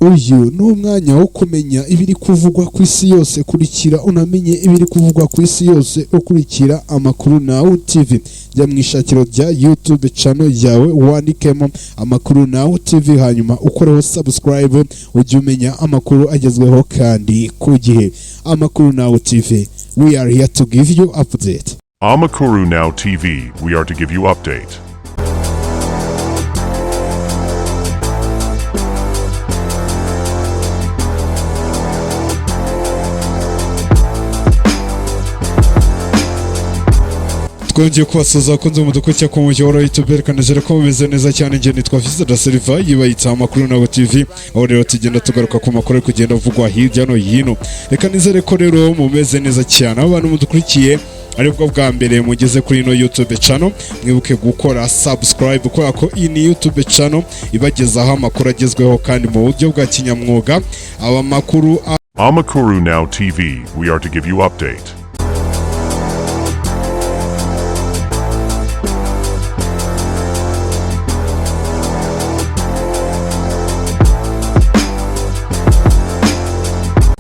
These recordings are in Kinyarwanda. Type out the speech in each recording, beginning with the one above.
Uyu ni umwanya wo kumenya ibiri kuvugwa ku isi yose. Kurikira unamenye ibiri kuvugwa ku isi yose ukurikira Amakuru Now TV. Jya mu ishakiro rya YouTube channel yawe wandikemo Amakuru Now TV, hanyuma ukoreho subscribe ujye umenya amakuru agezweho kandi ku gihe. Amakuru Now TV, we are here to give you update. Amakuru Now TV, we are to give you update. Twongeye kubasuza kunze mu dukurikira ku muyoboro wa YouTube, kanezera ko mumeze neza cyane. Nge nitwa Fils da Silva, yibayitsa Amakuru Now TV, aho rero tugenda tugaruka ku makuru kugenda avugwa hirya no hino. Reka nizere ko rero mumeze neza cyane. Abantu mudukurikiye aribwo bwa mbere mugeze kuri ino YouTube channel, mwibuke gukora subscribe kubera ko iyi ni YouTube channel ibagezaho amakuru agezweho kandi mu buryo bwa kinyamwuga. Amakuru Now TV, we are to give you update.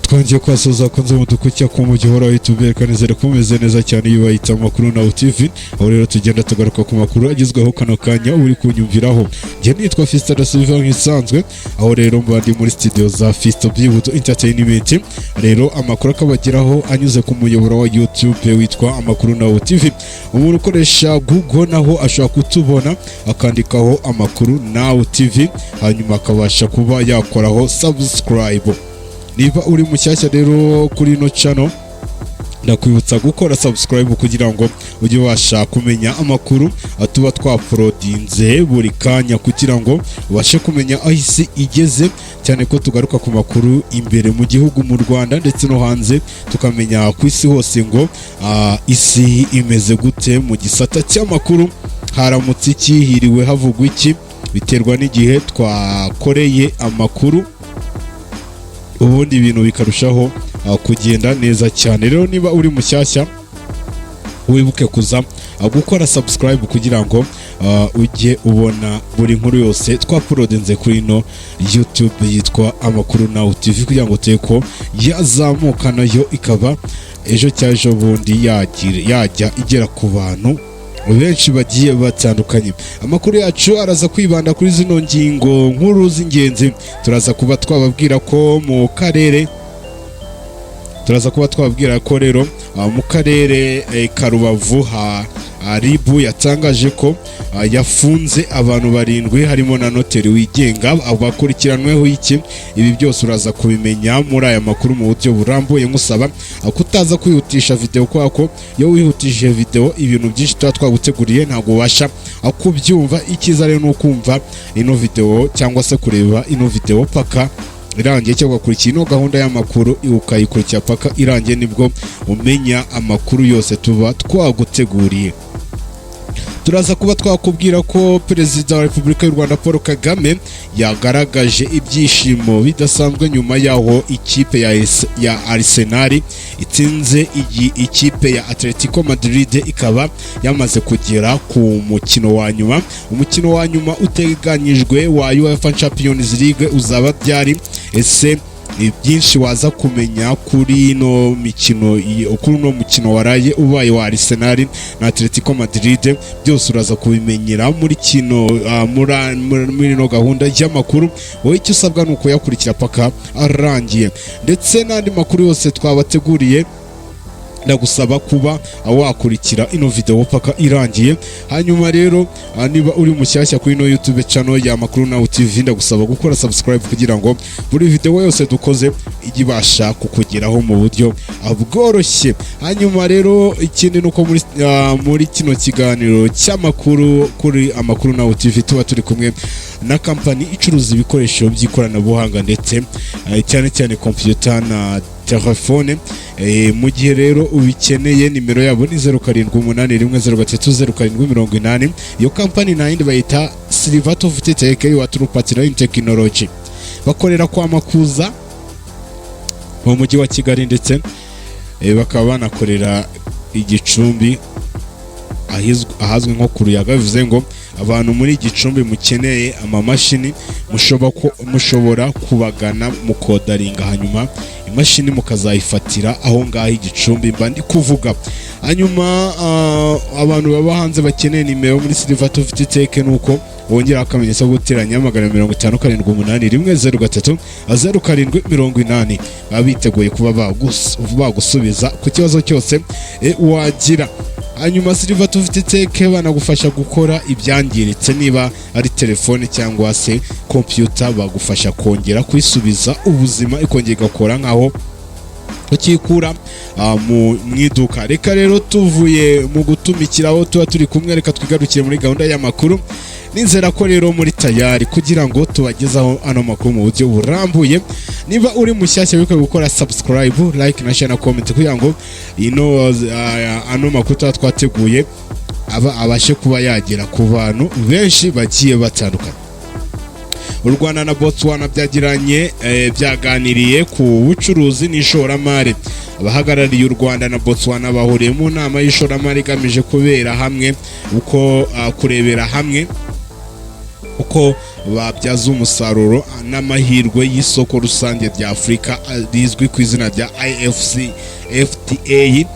Twongeye kubasuza kunze mu dukurikira ku muyoboro wa YouTube, kanezera ko mumeze neza cyane. Yibayitsa Amakuru Now TV, aho rero tugenda tugaruka ku makuru agezweho kano kanya uri kunyumviraho. Nge nitwa Fils da Silva nk'isanzwe, aho rero mba ndi muri studio za Fils Byibutso Entertainment. Rero amakuru akabageraho anyuze ku muyoboro wa YouTube witwa Amakuru Now TV. Umuntu ukoresha Google naho ashobora kutubona akandikaho Amakuru Now TV, hanyuma akabasha kuba yakoraho subscribe. Niba uri mushyashya rero kuri ino channel, ndakwibutsa gukora subscribe kugira ngo ujye ubasha kumenya amakuru atuba twaprodinze buri kanya, kugira ngo ubashe kumenya aho isi igeze, cyane ko tugaruka ku makuru imbere mu gihugu mu Rwanda ndetse no hanze, tukamenya ku isi hose ngo isi imeze gute mu gisata cy'amakuru. Haramutse iki, hiriwe havugwa iki, biterwa n'igihe twakoreye amakuru, ubundi ibintu bikarushaho kugenda neza cyane. Rero niba uri mushyashya, wibuke kuza gukora subscribe kugira ngo ujye ubona buri nkuru yose twaprodinze kuri ino YouTube yitwa Amakuru Now TV, kugira ngo teko yazamuka nayo ikaba ejo cyaje bundi yajya igera ku bantu benshi bagiye batandukanye. Amakuru yacu araza kwibanda kuri zino ngingo nkuru z'ingenzi. Turaza kuba twababwira ko mu karere rero mu karere ka Rubavu Ribu yatangaje ko yafunze abantu 7 harimo na noteri wigenga. Abakurikiranweho iki, ibi byose uraza kubimenya muri aya makuru mu buryo burambuye. Nkusaba kutaza kwihutisha video, kwako iyo wihutishije video ibintu byinshi twaguteguriye ntabwo ubasha kubyumva. Ikiza rero no kumva ino video cyangwa se kureba ino video paka irangiye, cyangwa kurikira ino gahunda y'amakuru ukayikurikira paka irangiye, nibwo umenya amakuru yose tuba twaguteguriye. Turaza kuba twakubwira ko Perezida wa Repubulika y'u Rwanda Paul Kagame yagaragaje ibyishimo bidasanzwe nyuma yaho ikipe ya Arsenal itsinze ikipe ya Atletico Madrid, ikaba yamaze kugera ku mukino wa nyuma. Umukino wa nyuma uteganyijwe wa UEFA Champions League uzaba byari ese byinshi waza kumenya kuri no mukino waraye ubaye wa Arsenal na Atletico Madrid, byose uraza kubimenyera muri no gahunda y'amakuru. Wowe icyo usabwa ni ukuyakurikira paka arangiye, ndetse n'andi makuru yose twabateguriye ndagusaba kuba wakurikira ino video paka irangiye. Hanyuma rero niba uri mushyashya kuri ino YouTube channel ya Amakuru Now TV, ndagusaba gukora subscribe kugira ngo buri video yose dukoze igibasha kukugeraho mu buryo bworoshye. Hanyuma rero ikindi nuko muri kino kiganiro cy'amakuru kuri Amakuru Now TV tuba turi kumwe na company icuruza ibikoresho by'ikoranabuhanga ndetse cyane cyane computer na telefone. Mu gihe rero ubikeneye, nimero yabo ni 0781030780. Iyo company nayindi bayita Silvato Tech wa Trupatira Technology, bakorera kwa Makuza mu mujyi wa Kigali, ndetse bakaba banakorera Igicumbi ahazwi nko ku Ruyaga. Bivuze ngo abantu muri Gicumbi mukeneye amamashini mushobora kubagana mukodaringa, hanyuma imashini mukazayifatira aho ngaho Igicumbi mba ndi kuvuga. Hanyuma abantu baba hanze bakeneye nimero muri Silver Tufite Tech nuko wongera akamenyetso ko guteranya 5578130 baba biteguye kuba bagusubiza ku kibazo cyose wagira. Hanyuma Silver Tufite Tech banagufasha gukora ibyangiritse, niba ari telefone cyangwa se computer bagufasha kongera kwisubiza ubuzima ikongera igakora nkaho ukikura mu iduka. Reka rero tuvuye mu gutumikiraho tuba turi kumwe, reka twigarukire muri gahunda y'amakuru. Ninzera ko rero muri tayari kugira ngo tubagezaho ano makuru mu buryo burambuye. Niba uri mushyashya wibuke gukora subscribe, like na share na comment kugira ngo ano makuru twateguye abashe kuba yagera ku bantu benshi bagiye batandukanye. U Rwanda na Botswana byaganiriye ku bucuruzi n'ishoramari. Abahagarariye u Rwanda na Botswana bahuriye mu nama y'ishoramari igamije kurebera hamwe uko babyaza umusaruro n'amahirwe y'isoko rusange rya Afurika rizwi ku izina rya IFCFTA.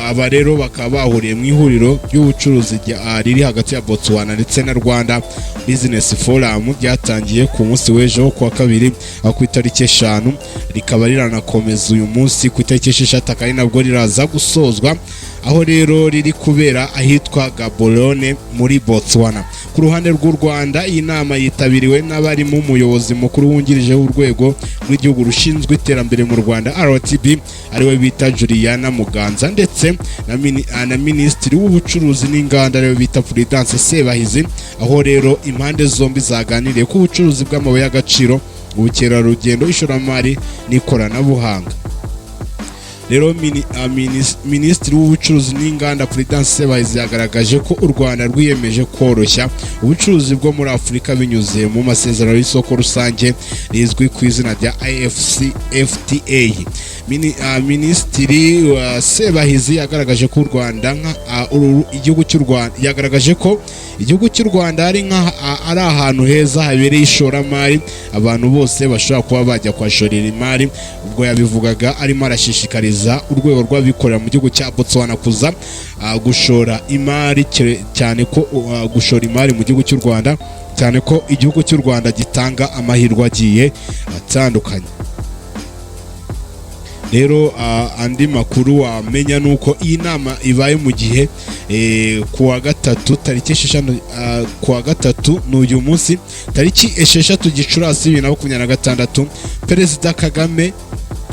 Aba rero bakaba bahuriye mu ihuriro ry'ubucuruzi riri hagati ya Botswana ndetse na Rwanda Business Forum, ryatangiye ku munsi w'ejo ku wa kabiri ku itariki 5, rikaba riranakomeza uyu munsi ku itariki 6 kandi nabwo riraza gusozwa, aho rero riri kubera ahitwa Gaborone muri Botswana. Ku ruhande rw'u Rwanda iyi nama yitabiriwe n'abarimo umuyobozi mukuru wungirije w'urwego rw'igihugu rushinzwe iterambere mu Rwanda RTB ariwe bita Juliana Muganza, ndetse na Minisitiri w'ubucuruzi n'inganda ariwe bita Prudence Sebahizi, aho rero impande zombi zaganiriye ku bucuruzi bw'amabuye y'agaciro, ubukerarugendo, ishoramari n'ikoranabuhanga. Rero Minisitiri w'ubucuruzi n'inganda Prudence Sebahizi yagaragaje ko u Rwanda rwiyemeje koroshya ubucuruzi bwo muri Afurika binyuze mu masezerano y'isoko rusange rizwi ku izina rya IFCFTA. Minisitiri Sebahizi yagaragaje ko igihugu cy'u Rwanda ari ahantu heza habereye ishoramari, abantu bose bashobora kuba bajya kwashorera imari. Ubwo yabivugaga arimo arashishikariza urwego rw'abikorera mu gihugu cya Botswana kuza gushora imari, cyane ko gushora imari mu gihugu cy'u Rwanda, cyane ko igihugu cy'u Rwanda gitanga amahirwe agiye atandukanye. Rero andi makuru wamenya nuko iyi nama ibaye mu gihe kuwa gatatu tariki 6 kuwa gatatu n'uyu munsi tariki 6 Gicurasi 2026 Perezida Kagame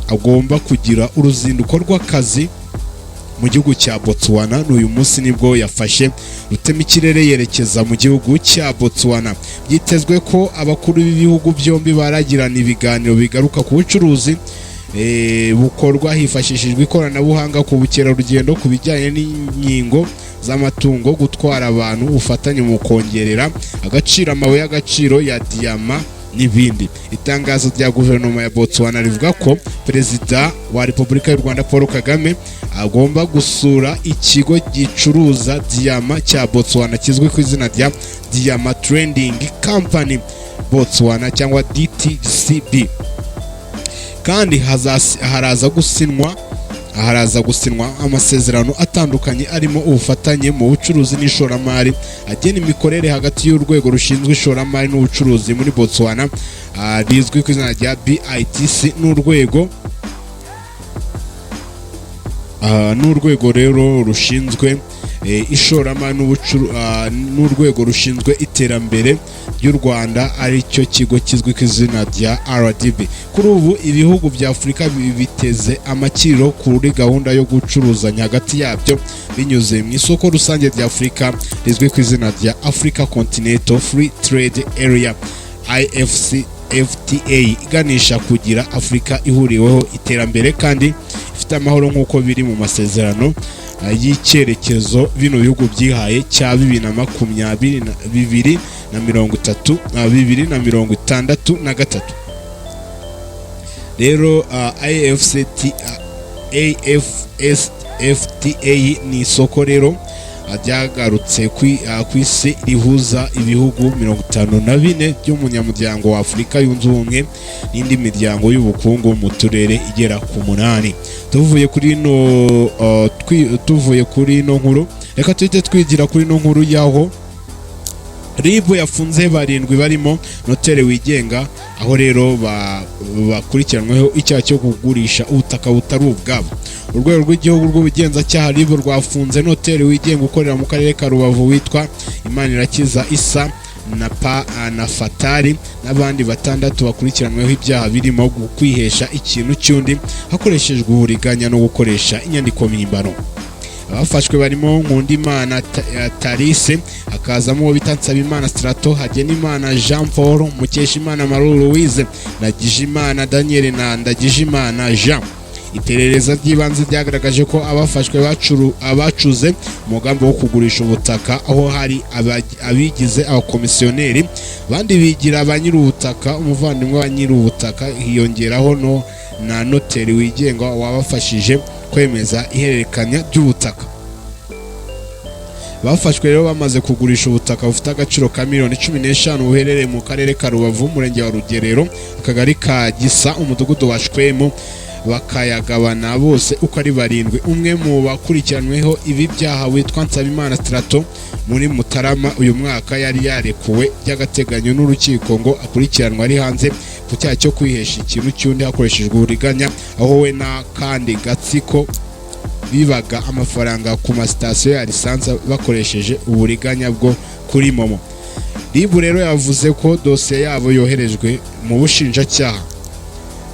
agomba kugira uruzinduko rw'akazi mu gihugu cya Botswana. N'uyu munsi nibwo yafashe rutema ikirere yerekeza mu gihugu cya Botswana. Byitezwe ko abakuru b'ibihugu byombi baragirana ibiganiro bigaruka ku bucuruzi bukorwa hifashishijwe ikoranabuhanga, ku bukerarugendo, ku bijyanye n'inkingo z'amatungo, gutwara abantu, ubufatanye mu kongerera agaciro amabuye y'agaciro ya diyama n'ibindi. Itangazo rya guverinoma ya Botswana rivuga ko Perezida wa Repubulika y'u Rwanda Paul Kagame agomba gusura ikigo gicuruza diyama cya Botswana kizwi ku izina rya Diama Trading Company Botswana cyangwa DTCB, kandi haraza gusinwa amasezerano atandukanye arimo ubufatanye mu bucuruzi n'ishoramari, agena imikorere hagati y'urwego rushinzwe ishoramari n'ubucuruzi muri Botswana rizwi ku izina rya BITC n'urwego rero rushinzwe ishoramari n'urwego rushinzwe iterambere ry'u Rwanda ari cyo kigo kizwi ku izina rya RDB. Kuri ubu ibihugu bya Afurika biteze amakiro kuri gahunda yo gucuruzanya hagati yabyo binyuze mu isoko rusange rya Afurika rizwi ku izina rya Africa Continental Free Trade Area IFCFTA, iganisha kugira Afurika ihuriweho iterambere kandi ifite amahoro nk'uko biri mu masezerano y'icyerekezo bino bihugu byihaye cya 2063. Rero AFCFTA ni isoko rero ryagarutse ku isi rihuza ibihugu 54 by'umunyamuryango wa Afurika yunze ubumwe n'indi miryango y'ubukungu mu turere igera ku 8. Tuvuye kuri ino nkuru, reka tuhite twigira kuri ino nkuru yaho RIB yafunze barindwi barimo notere wigenga, aho rero bakurikiranweho icyaha cyo kugurisha ubutaka butari ubwabo. Urwego rw'igihugu rw'ubugenzacyaha RIB rwafunze notere wigenga ukorera mu karere ka Rubavu witwa Imanirakiza Issa na Fatari n'abandi 6 bakurikiranweho ibyaha birimo kwihesha ikintu cy'undi hakoreshejwe uburiganya no gukoresha inyandiko mpimbano. Abafashwe barimo Nkundimana Tarise, hakazamo uwo bita Nsabimana Strato, Hagenimana Jean Paul, Mukeshimana Marie Louise, Ndagijimana Daniel na Ndagijimana Jean. Iperereza ry'ibanze ryagaragaje ko abafashwe abacuze umugambi wo kugurisha ubutaka, aho hari abigize abakomisiyoneri bandi bigira abanyir'ubutaka, umuvandimwe wa nyir'ubutaka hiyongeraho na noteri wigenga wabafashije kwemeza ihererekanya ry'ubutaka. Bafashwe rero bamaze kugurisha ubutaka bufite agaciro ka miliyoni 15 buherereye mu karere ka Rubavu, umurenge wa Rugerero, akagari ka Gisa, umudugudu wa Shwemu, bakayagabana bose uko ari 7. Umwe mu bakurikiranweho ibi byaha witwa Nsabimana Strato muri Mutarama uyu mwaka yari yarekuwe by'agateganyo n'urukiko ngo akurikiranwa ari hanze ku cyaha cyo kwihesha ikintu cy'undi hakoreshejwe uburiganya, aho we n'akandi gatsiko bibaga amafaranga ku masitasiyo ya lisansi bakoresheje uburiganya bwo kuri momo. RIB rero yavuze ko dosiye yabo yoherejwe mu bushinjacyaha.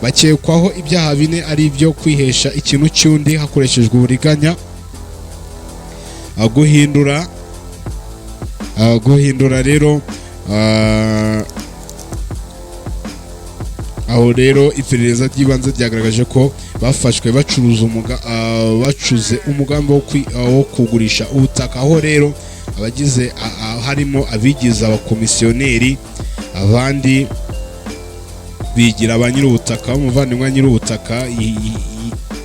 Bakekwaho ibyaha 4 ari byo kwihesha ikintu cy'undi hakoreshejwe uburiganya, guhindura rero aho rero iperereza ry'ibanze ryagaragaje ko bafashwe bacuze umugambi wo kugurisha ubutaka, aho rero abagize harimo abigize abakomisiyoneri, abandi bigira abanyir'ubutaka, umuvandimwe nyir'ubutaka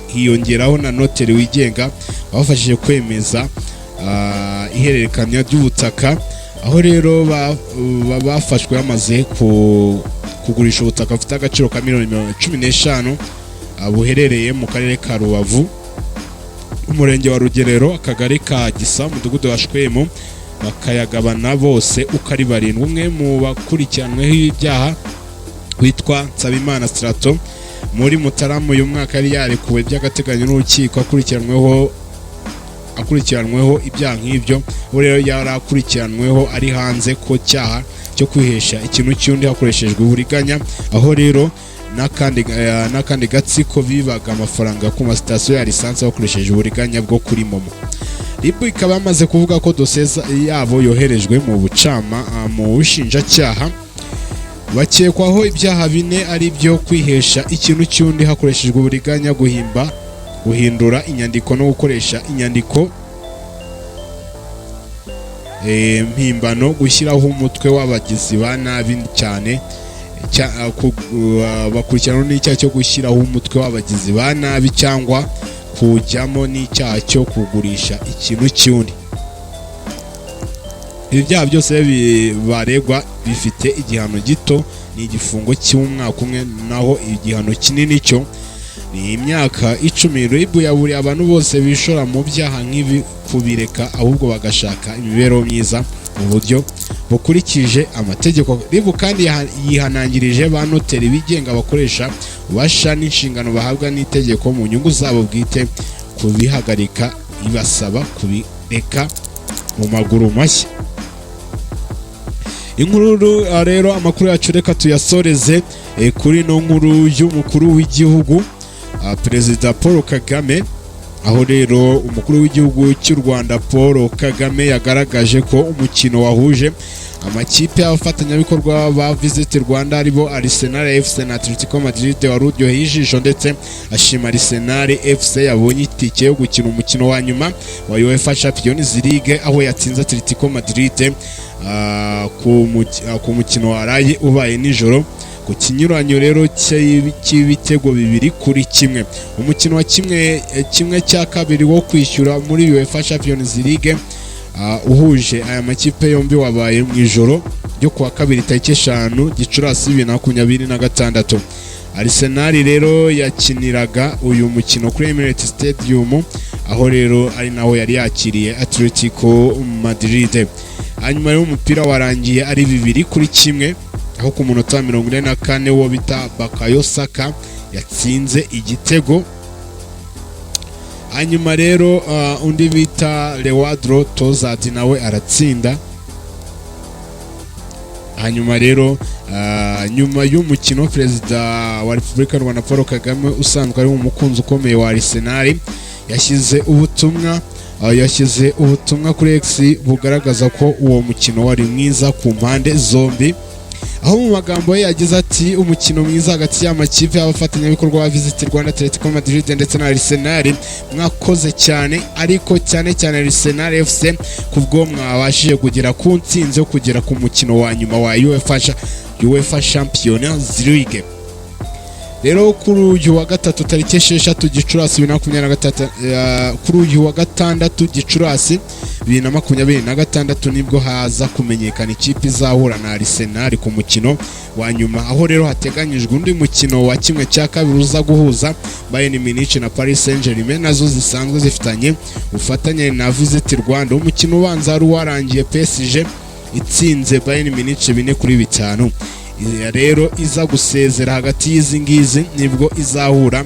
hiyongeraho na noteri wigenga bafashije kwemeza ihererekanya ry'ubutaka, aho rero bafashwe bamaze kugurisha ubutaka bufite agaciro ka miliyoni 15 buherereye mu karere ka Rubavu, umurenge wa Rugerero, akagari ka Gisa, umudugudu wa Shwemu, bakayagabana bose uko ari 7. Umwe mu bakurikiranweho ibyaha witwa Nsabimana Strato muri Mutarama uyu mwaka yari yarekuwe by'agateganyo n'urukiko akurikiranweho ibyaha nk'ibyo, rero yari akurikiranweho ari hanze ko cyaha cyo kwihesha ikintu cy'undi hakoreshejwe uburiganya, aho rero n'akandi gatsiko bibaga amafaranga ku masitasiyo ya lisansi bakoresheje uburiganya bwo kuri momo. RIB ikaba yamaze kuvuga ko dosiye yabo yoherejwe mu bushinjacyaha. Bakekwaho ibyaha 4 ari byo kwihesha ikintu cy'undi hakoreshejwe uburiganya, guhindura inyandiko no gukoresha inyandiko mpimbano, gushyiraho umutwe w'abagizi ba nabi cyane bakurikirana n'icyaha cyo gushyiraho umutwe w'abagizi ba nabi cyangwa kujyamo n'icyaha cyo kugurisha ikintu cy'undi. Ibi byaha byose baregwa bifite igihano gito, ni igifungo cy'umwaka umwe, naho igihano kinini cyo ni imyaka 10. RIB yaburiye abantu bose bishora mu byaha nk'ibi kubireka, ahubwo bagashaka imibereho myiza mu buryo bukurikije amategeko. RIB kandi yihanangirije ba noteri bigenga bakoresha ububasha n'inshingano bahabwa n'itegeko mu nyungu zabo bwite kubihagarika, ibasaba kubireka mu maguru mashya. Inkuru rero amakuru yacu reka tuyasoreze kuri no nkuru y'umukuru w'igihugu Perezida Paul Kagame, aho rero umukuru w'igihugu cy'u Rwanda Paul Kagame yagaragaje ko umukino wahuje amakipe y'abafatanyabikorwa ba Visit Rwanda aribo Arsenal FC na Atletico Madrid waruryoheye ijisho, ndetse ashima Arsenal FC yabonye itike yo gukina umukino wa nyuma wa UEFA Champions League, aho yatsinze Atletico Madrid ku mukino waraye ubaye nijoro ku kinyuranyo rero cy'ibitego 2-1. Umukino wa kimwe cya kabiri wo kwishyura muri UEFA Champions League uhuje aya makipe yombi wabaye mu ijoro ryo kuwa kabiri tariki 5 Gicurasi 2026. Arsenal rero yakiniraga uyu mukino kuri Emirates Stadium, aho rero ari naho yari yakiriye Atletico Madrid. Hanyuma rero umupira warangiye ari 2-1, aho ku munota 44 wo bita Bukayo Saka yatsinze igitego. Hanyuma rero undi bita Leandro Trossard nawe aratsinda. Hanyuma rero nyuma y'umukino Perezida wa Repubulika y'u Rwanda Paul Kagame usanzwe ari umukunzi ukomeye wa Arsenal yashyize ubutumwa kuri X bugaragaza ko uwo mukino wari mwiza ku mpande zombi, aho mu magambo ye yagize ati umukino mwiza hagati y'amakipe y'abafatanyabikorwa ba Visit Rwanda, Atletico Madrid ndetse na Arsenal, mwakoze cyane, ariko cyane Arsenal FC kubwo mwabashije kugera ku ntsinzi yo kugera ku mukino wa nyuma wa UEFA Champions League. Rero kuri uyu wa gatatu tariki 6 Gicurasi 2023, kuri uyu wa gatandatu Gicurasi 2026 nibwo haza kumenyekana ikipe izahura na Arsenal ku mukino wa nyuma, aho rero hateganyijwe undi mukino wa kimwe cya kabiri uza guhuza Bayern Munich na Paris Saint-Germain, nazo zisanzwe zifitanye ufatanye na Visit Rwanda. Umukino ubanza wari warangiye PSG itsinze Bayern Munich 4-5. Rero iza gusezera hagati y'izi ngizi nibwo izahura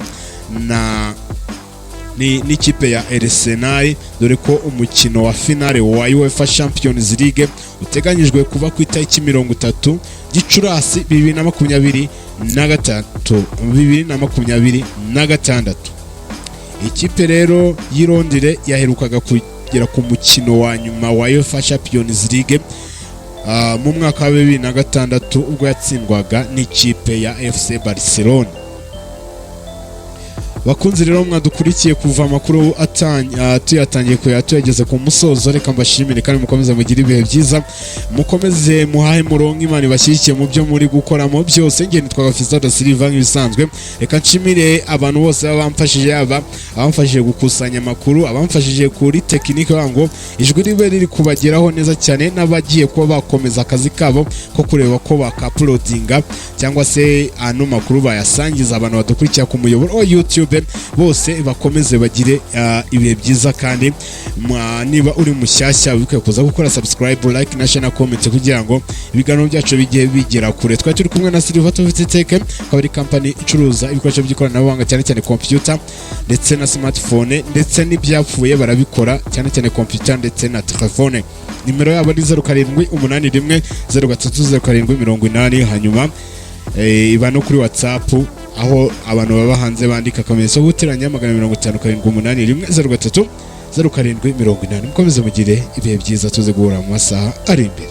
n'ikipe ya Arsenal, dore ko umukino wa finale wa UEFA Champions League uteganyijwe kuva ku itariki 30 Gicurasi 2026. Ikipe rero y'Irondire yaherukaga kugera ku mukino wa nyuma wa UEFA Champions League mu mwaka wa 2006 ubwo yatsindwaga n'ikipe ya FC Barcelona. Bakunzi rero mwadukurikiye kuva amakuru tuyatangiye tuyageze ku musozo, reka mbashimire kandi mukomeze mugire ibihe byiza, mukomeze muhahe murongo, Imana ibashyigikiye mu byo muri gukoramo byose. Nge nitwa Fiston da Silva nk'ibisanzwe, reka nshimire abantu bose bamfashije, abamfashije gukusanya amakuru, abamfashije kuri tekinike bango ijwi ribe riri kubageraho neza cyane, n'abagiye kuba bakomeza akazi kabo ko kureba ko bakauploadinga cyangwa se ano makuru bayasangiza abantu badukurikiye ku muyoboro wa YouTube, bose bakomeze bagire ibihe byiza. Kandi niba uri mushyashya wikwiye kuza gukora subscribe, like na share na comment kugira ngo ibiganiro byacu bijye bigera kure. Twari turi kumwe na Silva Tech, akaba ari company icuruza ibikoresho by'ikoranabuhanga cyane computer ndetse na smartphone ndetse n'ibyapfuye barabikora cyane computer ndetse na telefone. Nimero yabo ni 0781030780. hanyuma iba no kuri WhatsApp, aho abantu baba hanze bandika akamenyetso guteranya 557 mukomeze mugire ibihe byiza, tuze guhura mu masaha ari imbere.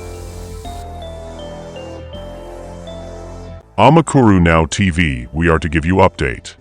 Amakuru Now TV, we are to give you update.